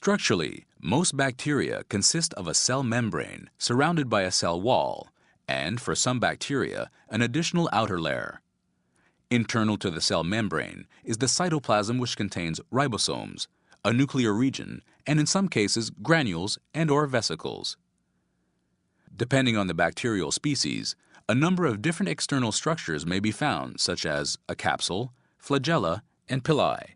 Structurally, most bacteria consist of a cell membrane surrounded by a cell wall, and for some bacteria, an additional outer layer. Internal to the cell membrane is the cytoplasm, which contains ribosomes, a nuclear region, and in some cases granules and/or vesicles. Depending on the bacterial species, a number of different external structures may be found, such as a capsule, flagella, and pili.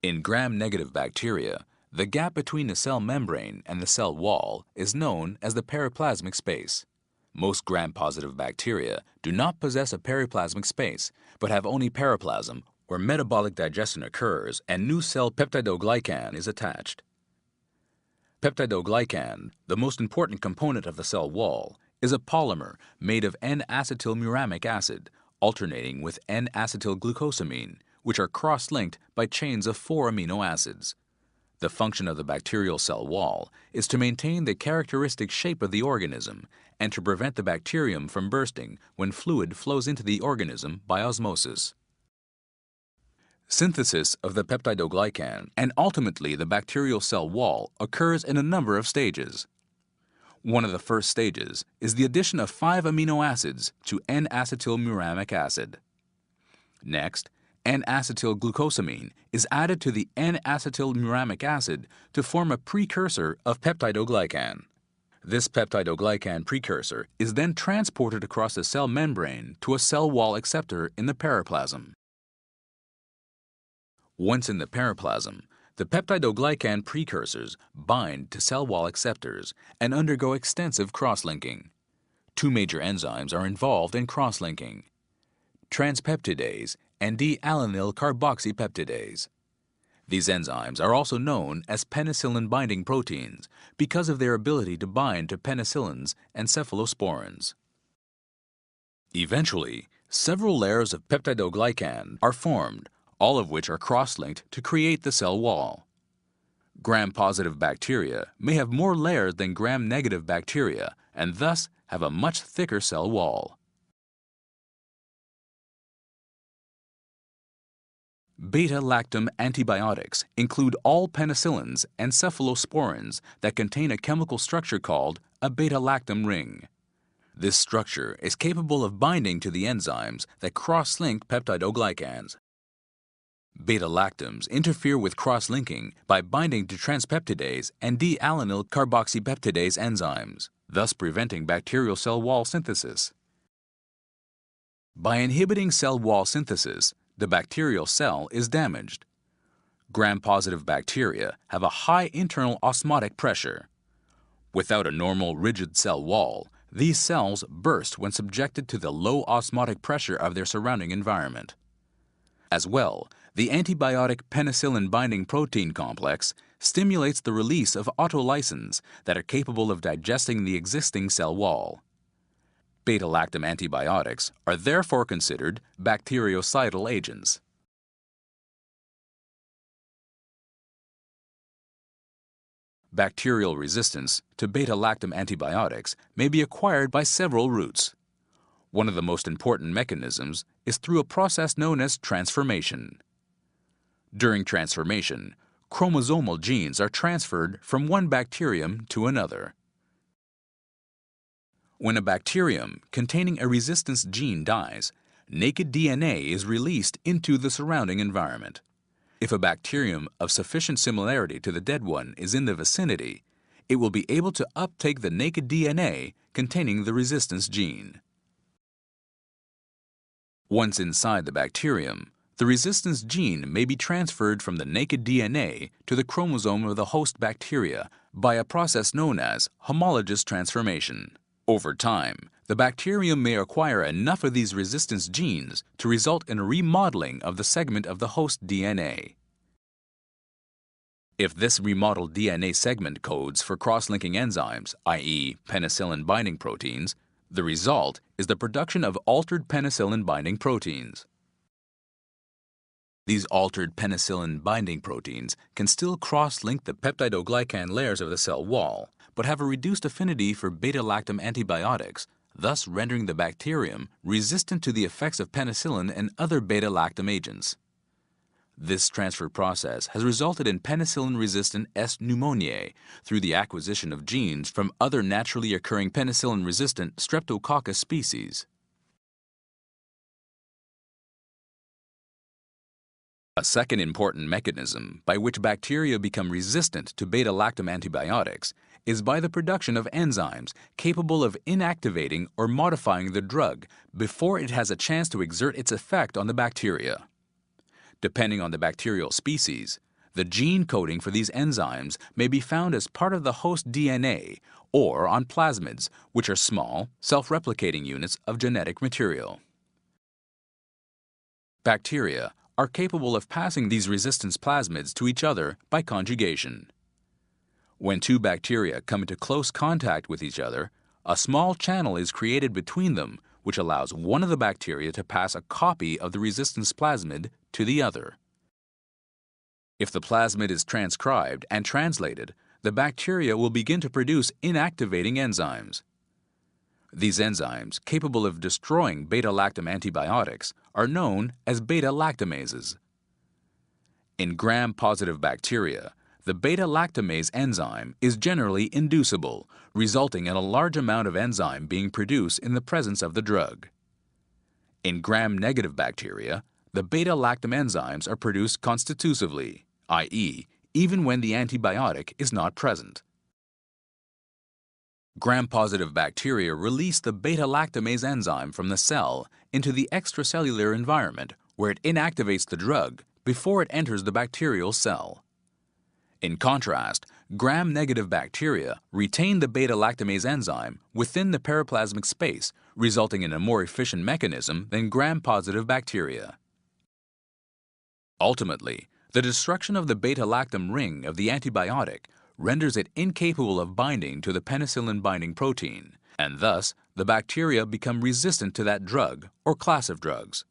In gram-negative bacteria, the gap between the cell membrane and the cell wall is known as the periplasmic space. Most gram-positive bacteria do not possess a periplasmic space, but have only periplasm, where metabolic digestion occurs and new cell peptidoglycan is attached. Peptidoglycan, the most important component of the cell wall, is a polymer made of N-acetylmuramic acid alternating with N-acetylglucosamine, which are cross-linked by chains of 4 amino acids. The function of the bacterial cell wall is to maintain the characteristic shape of the organism and to prevent the bacterium from bursting when fluid flows into the organism by osmosis. Synthesis of the peptidoglycan and ultimately the bacterial cell wall occurs in a number of stages. One of the first stages is the addition of 5 amino acids to N-acetylmuramic acid. Next, N-acetylglucosamine is added to the N-acetylmuramic acid to form a precursor of peptidoglycan. This peptidoglycan precursor is then transported across the cell membrane to a cell wall acceptor in the periplasm. Once in the periplasm, the peptidoglycan precursors bind to cell wall acceptors and undergo extensive cross-linking. 2 major enzymes are involved in cross-linking: transpeptidase and D-alanine carboxypeptidase. These enzymes are also known as penicillin-binding proteins because of their ability to bind to penicillins and cephalosporins. Eventually, several layers of peptidoglycan are formed, all of which are cross-linked to create the cell wall. Gram-positive bacteria may have more layers than gram-negative bacteria and thus have a much thicker cell wall. Beta-lactam antibiotics include all penicillins and cephalosporins that contain a chemical structure called a beta-lactam ring. This structure is capable of binding to the enzymes that cross-link peptidoglycans. Beta-lactams interfere with cross-linking by binding to transpeptidase and D-alanine carboxypeptidase enzymes, thus preventing bacterial cell wall synthesis. By inhibiting cell wall synthesis, the bacterial cell is damaged. Gram-positive bacteria have a high internal osmotic pressure. Without a normal rigid cell wall, these cells burst when subjected to the low osmotic pressure of their surrounding environment. As well, the antibiotic penicillin-binding protein complex stimulates the release of autolysins that are capable of digesting the existing cell wall. Beta-lactam antibiotics are therefore considered bactericidal agents. Bacterial resistance to beta-lactam antibiotics may be acquired by several routes. One of the most important mechanisms is through a process known as transformation. During transformation, chromosomal genes are transferred from one bacterium to another. When a bacterium containing a resistance gene dies, naked DNA is released into the surrounding environment. If a bacterium of sufficient similarity to the dead one is in the vicinity, it will be able to uptake the naked DNA containing the resistance gene. Once inside the bacterium, the resistance gene may be transferred from the naked DNA to the chromosome of the host bacteria by a process known as homologous transformation. Over time, the bacterium may acquire enough of these resistance genes to result in a remodeling of the segment of the host DNA. If this remodeled DNA segment codes for cross-linking enzymes, i.e. penicillin-binding proteins, the result is the production of altered penicillin-binding proteins. These altered penicillin-binding proteins can still cross-link the peptidoglycan layers of the cell wall, but have a reduced affinity for beta-lactam antibiotics, thus rendering the bacterium resistant to the effects of penicillin and other beta-lactam agents. This transfer process has resulted in penicillin-resistant S. pneumoniae through the acquisition of genes from other naturally occurring penicillin-resistant Streptococcus species. A second important mechanism by which bacteria become resistant to beta-lactam antibiotics is by the production of enzymes capable of inactivating or modifying the drug before it has a chance to exert its effect on the bacteria. Depending on the bacterial species, the gene coding for these enzymes may be found as part of the host DNA or on plasmids, which are small, self-replicating units of genetic material. Bacteria are capable of passing these resistance plasmids to each other by conjugation. When two bacteria come into close contact with each other, a small channel is created between them which allows one of the bacteria to pass a copy of the resistance plasmid to the other. If the plasmid is transcribed and translated, the bacteria will begin to produce inactivating enzymes. These enzymes, capable of destroying beta-lactam antibiotics, are known as beta-lactamases. In gram-positive bacteria, the beta-lactamase enzyme is generally inducible, resulting in a large amount of enzyme being produced in the presence of the drug. In gram-negative bacteria, the beta-lactam enzymes are produced constitutively, i.e., even when the antibiotic is not present. Gram-positive bacteria release the beta-lactamase enzyme from the cell into the extracellular environment where it inactivates the drug before it enters the bacterial cell. In contrast, gram-negative bacteria retain the beta-lactamase enzyme within the periplasmic space, resulting in a more efficient mechanism than gram-positive bacteria. Ultimately, the destruction of the beta-lactam ring of the antibiotic renders it incapable of binding to the penicillin-binding protein, and thus the bacteria become resistant to that drug or class of drugs.